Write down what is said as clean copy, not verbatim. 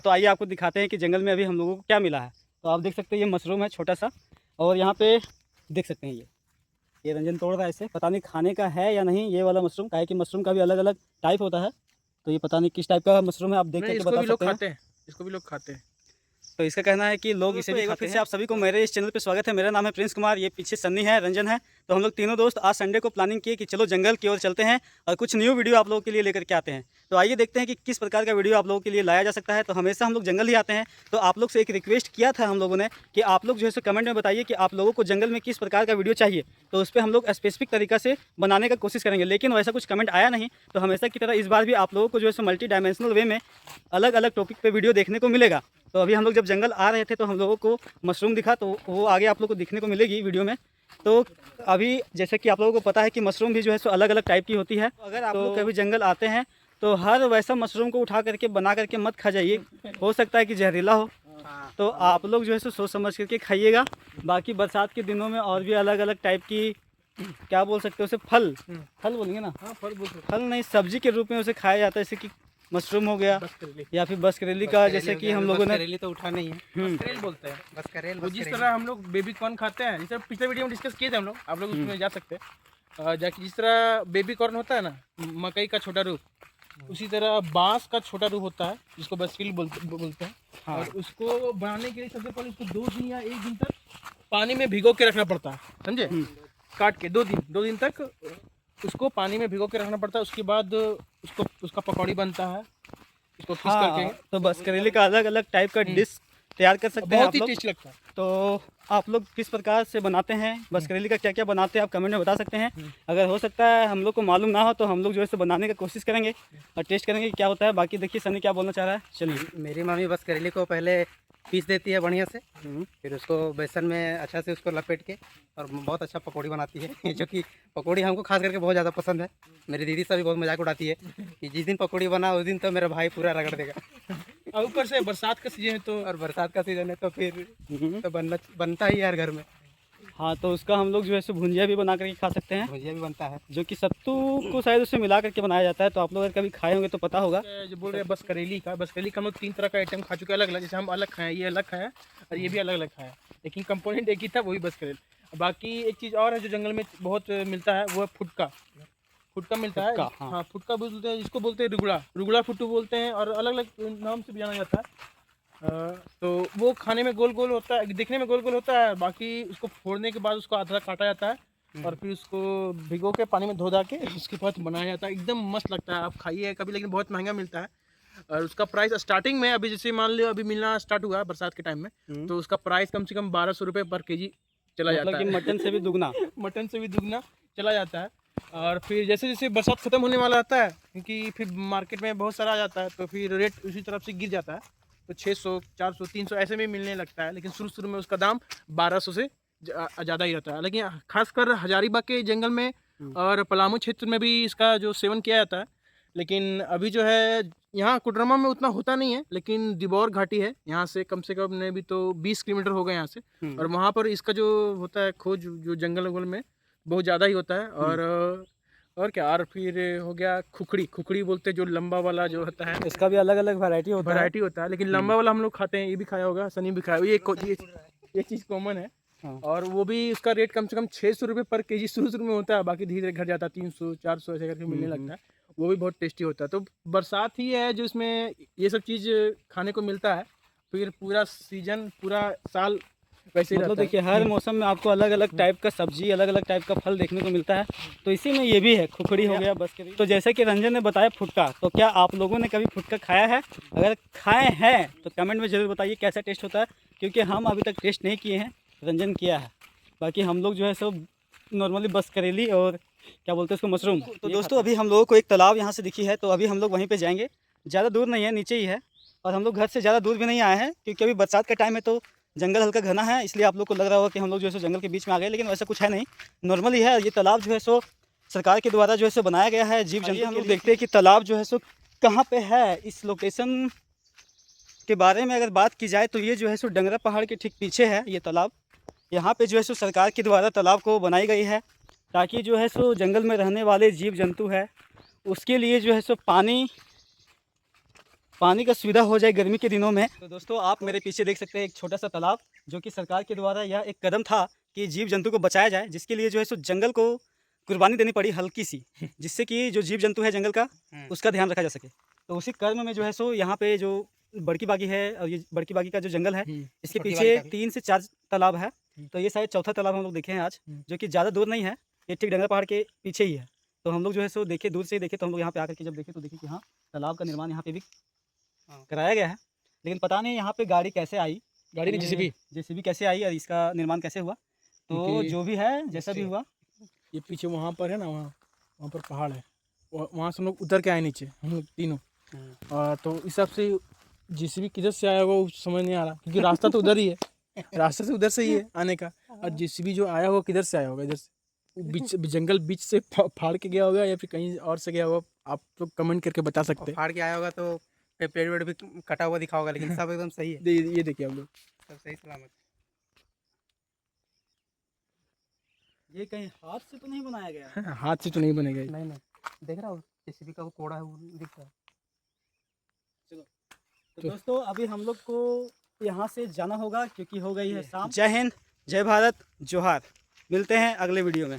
तो आइए आपको दिखाते हैं कि जंगल में अभी हम लोगों को क्या मिला है। तो आप देख सकते हैं ये मशरूम है छोटा सा, और यहाँ पे देख सकते हैं ये रंजन तोड़ रहा है इसे। पता नहीं खाने का है या नहीं ये वाला मशरूम, काहे कि मशरूम का भी अलग अलग टाइप होता है, तो ये पता नहीं किस टाइप का मशरूम है, आप देख करके बता सकते हैं। इसको भी लोग खाते हैं। तो इसका कहना है कि लोग इसे भी खाते हैं। फिर से आप सभी को मेरे इस चैनल पे स्वागत है। मेरा नाम है प्रिंस कुमार, ये पीछे सन्नी है, रंजन है। तो हम लोग तीनों दोस्त आज संडे को प्लानिंग किए कि चलो जंगल की ओर चलते हैं और कुछ न्यू वीडियो आप लोगों के लिए लेकर के आते हैं। तो आइए देखते हैं कि किस प्रकार का वीडियो आप लोगों के लिए लाया जा सकता है। तो हमेशा हम लोग जंगल ही आते हैं, तो आप लोग से एक रिक्वेस्ट किया था हम लोगों ने कि आप लोग जो है सो कमेंट में बताइए कि आप लोगों को जंगल में किस प्रकार का वीडियो चाहिए, तो उस पर हम लोग स्पेसिफिक तरीका से बनाने का कोशिश करेंगे। लेकिन वैसा कुछ कमेंट आया नहीं, तो हमेशा की तरह इस बार भी आप लोगों को जो है सो मल्टी डायमेंशनल वे में अलग अलग टॉपिक पर वीडियो देखने को मिलेगा। तो अभी हम लोग जब जंगल आ रहे थे तो हम लोगों को मशरूम दिखा, तो वो आगे आप लोगों को दिखने को मिलेगी वीडियो में। तो अभी जैसे कि आप लोगों को पता है कि मशरूम भी जो है सो अलग अलग टाइप की होती है। अगर आप लोग कभी जंगल आते हैं तो हर वैसा मशरूम को उठा करके बना करके मत खा जाइए, हो सकता है कि जहरीला हो। तो आप लोग जो है सो सोच समझ करके खाइएगा। बाकी बरसात के दिनों में और भी अलग अलग टाइप की, क्या बोल सकते हो उसे, फल बोलेंगे ना। हाँ, फल नहीं, सब्जी के रूप में उसे खाया जाता है, जैसे कि मशरूम हो गया या फिर बस करेली का, जैसे कि हम लोगों ने करेली तो उठा नहीं है, बस करेल बोलते हैं, बस करेल। वो जिस तरह हम लोग बेबी कॉर्न खाते हैं, जैसे पिछले वीडियो में डिस्कस किए थे हम लोग, आप लोग उसमें जा सकते हैं। जाके जिस तरह बेबी कॉर्न होता है ना, मकई का छोटा रूप, उसी तरह बांस का छोटा रूप होता है जिसको बसकील बोलते हैं। हाँ। और उसको बनाने के लिए सबसे पहले उसको 2 दिन या 1 दिन तक पानी में भिगो के रखना पड़ता है, समझे। काट के 2 दिन तक उसको पानी में भिगो के रखना पड़ता है। उसके बाद उसका पकौड़ी बनता है, उसको पीस करके। तो बस करेले का अलग अलग टाइप का डिश तैयार कर सकते हैं, बहुत ही टेस्टी लगता है। तो आप लोग किस प्रकार से बनाते हैं, बस करेले का क्या क्या बनाते हैं, आप कमेंट में बता सकते हैं। अगर हो सकता है हम लोग को मालूम ना हो तो हम लोग जो है सो बनाने का कोशिश करेंगे और टेस्ट करेंगे क्या होता है। बाकी देखिए सनी क्या बोलना चाह रहा है। चलिए। मेरी मम्मी बस करेले को पहले पीस देती है बढ़िया से, फिर उसको बेसन में अच्छा से उसको लपेट के और बहुत अच्छा पकौड़ी बनाती है जो कि पकौड़ी हमको खास करके बहुत ज़्यादा पसंद है। मेरी दीदी से भी बहुत मजाक उड़ाती है कि जिस दिन पकौड़ी बना उस दिन तो मेरा भाई पूरा रगड़ देगा। और ऊपर से बरसात का सीजन है, तो और बरसात का सीजन है तो फिर तो बनता ही है हर घर में। हाँ, तो उसका हम लोग जो है सो भुंजिया भी बना करके खा सकते हैं। भुजिया भी बनता है जो कि सत्तू को शायद उससे मिला करके बनाया जाता है, तो आप लोग अगर कभी खाए होंगे तो पता होगा। जो बोल रहे हैं बस करेली का हम लोग 3 तरह का आइटम खा चुके हैं अलग अलग। जैसे हम अलग खाए, ये अलग खाया और ये भी अलग अलग खाया, लेकिन कंपोनेंट एक ही था, वही बस करेल। बाकी एक चीज़ और है जो जंगल में बहुत मिलता है, वो है फुटका मिलता है। हाँ, फुटका बोलते हैं, जिसको बोलते हैं रुगड़ा फुट्टू बोलते हैं, और अलग अलग नाम से भी जाना जाता है। तो वो खाने में गोल गोल होता है, देखने में गोल गोल होता है। बाकी उसको फोड़ने के बाद उसको आधा काटा जाता है और फिर उसको भिगो के पानी में धो धा के उसके बाद बनाया जाता है। एकदम मस्त लगता है, आप खाइए कभी, लेकिन बहुत महंगा मिलता है। और उसका प्राइस स्टार्टिंग में, अभी जैसे मान लो अभी मिलना स्टार्ट हुआ बरसात के टाइम में, तो उसका प्राइस कम से कम 1200 रुपये पर केजी चला जाता है। मटन से भी दुगना मटन से भी दुगना चला जाता है। और फिर जैसे जैसे बरसात खत्म होने वाला आता है, क्योंकि फिर मार्केट में बहुत सारा आ जाता है, तो फिर रेट उसी तरफ से गिर जाता है। तो 600, 400, 300 ऐसे में मिलने लगता है, लेकिन शुरू में उसका दाम 1200 से ज़्यादा ही रहता है। लेकिन खासकर हजारीबाग के जंगल में और पलामू क्षेत्र में भी इसका जो सेवन किया जाता है। लेकिन अभी जो है यहाँ कुडरमा में उतना होता नहीं है, लेकिन दिबौर घाटी है यहाँ से कम नहीं भी तो 20 किलोमीटर हो गए यहाँ से, और वहाँ पर इसका जो होता है खोज, जो जंगल में बहुत ज़्यादा ही होता है। और क्या, और फिर हो गया खुखड़ी बोलते हैं, जो लंबा वाला जो होता है, इसका भी अलग अलग वैरायटी होता है। लेकिन लंबा वाला हम लोग खाते हैं, ये भी खाया होगा, सनी भी खाया, ये चीज़ कॉमन है। हाँ। और वो भी उसका रेट कम से कम 600 रुपये पर केजी शुरू में होता है, बाकी धीरे धीरे घट जाता है, 300, 400 ऐसे करके मिलने लगता है। वो भी बहुत टेस्टी होता है। तो बरसात ही है जो इसमें ये सब चीज़ खाने को मिलता है, फिर पूरा सीजन, पूरा साल वैसे ही मतलब देखिए हर मौसम में आपको अलग अलग टाइप का सब्जी, अलग अलग टाइप का फल देखने को मिलता है। तो इसी में ये भी है, खुखड़ी हो गया, बस करेली। तो जैसे कि रंजन ने बताया फुटका, तो क्या आप लोगों ने कभी फुटका खाया है? अगर खाए हैं तो कमेंट में ज़रूर बताइए कैसा टेस्ट होता है, क्योंकि हम अभी तक टेस्ट नहीं किए हैं, रंजन किया है। बाकी हम लोग जो है सब नॉर्मली बस करेली और क्या बोलते हैं उसको, मशरूम। तो दोस्तों अभी हम लोगों को एक तालाब यहाँ से दिखी है, तो अभी हम लोग वहीं पर जाएँगे। ज़्यादा दूर नहीं है, नीचे ही है, और हम लोग घर से ज़्यादा दूर भी नहीं आए हैं, क्योंकि अभी बरसात का टाइम है तो जंगल हल्का घना है, इसलिए आप लोग को लग रहा होगा कि हम लोग जो है सो जंगल के बीच में आ गए, लेकिन वैसा कुछ है नहीं, नॉर्मली है। ये तालाब जो है सो सरकार के द्वारा जो है सो बनाया गया है जीव जंतु। हम लोग देखते हैं कि तालाब जो है सो कहाँ पे है। इस लोकेशन के बारे में अगर बात की जाए तो ये जो है सो डंगरा पहाड़ के ठीक पीछे है ये तालाब। यहाँ पे जो है सो सरकार के द्वारा तालाब को बनाई गई है, ताकि जो है सो जंगल में रहने वाले जीव जंतु है उसके लिए जो है सो पानी पानी का सुविधा हो जाए गर्मी के दिनों में। तो दोस्तों आप मेरे पीछे देख सकते हैं एक छोटा सा तालाब, जो कि सरकार के द्वारा यह एक कदम था कि जीव जंतु को बचाया जाए, जिसके लिए जो है सो जंगल को कुर्बानी देनी पड़ी हल्की सी, जिससे कि जो जीव जंतु है जंगल का उसका ध्यान रखा जा सके। तो उसी कर्म में जो है सो यहाँ पे जो बड़की बागी है, और ये बड़की बागी का जो जंगल है इसके छोटी पीछे बागी का भी। 3 से 4 तालाब है। तो ये शायद चौथा तालाब हम लोग देखे हैं आज, जो कि ज़्यादा दूर नहीं है, ये ठीक डंगर पहाड़ के पीछे ही है। तो हम लोग जो है सो देखे, दूर से ही देखे, तो हम लोग यहाँ पे आकर के जब देखे तो देखे कि हाँ तालाब का निर्माण यहाँ पे भी कराया गया है। लेकिन पता नहीं यहाँ पे गाड़ी कैसे आई, गाड़ी नहीं जेसीबी कैसे आई और इसका निर्माण कैसे हुआ। तो क्योंकि जो भी है जैसा भी हुआ, ये पीछे वहाँ पर है ना, वहाँ पर पहाड़ है, वहाँ से हम लोग उतर के आए नीचे, हम लोग तीनों। तो इस हिसाब से जेसीबी किधर से आया होगा वो समझ नहीं आ रहा, क्योंकि रास्ता तो उधर ही है, रास्ता से उधर से ही है आने का। और जेसीबी जो आया होगा किधर से आया होगा, इधर से बीच जंगल बीच से फाड़ के गया होगा या फिर कहीं और से गया होगा, आप तो कमेंट करके बता सकते हैं। फाड़ के आया होगा तो पेड़ वेड़ भी कटा हुआ दिखा होगा, लेकिन सब एकदम सही है, ये देखिए आप लोग, सब सही सलामत। ये कहीं हाथ से तो नहीं बनाया गया है? हाथ से तो नहीं बनेगा ये। नहीं देख रहा हो जेसीबी का वो कोड़ा है वो दिख रहा है। तो दोस्तों अभी हम लोग को यहाँ से जाना होगा, क्योंकि हो गई है शाम। जय हिंद, जय भारत, जोहार। मिलते हैं अगले वीडियो में।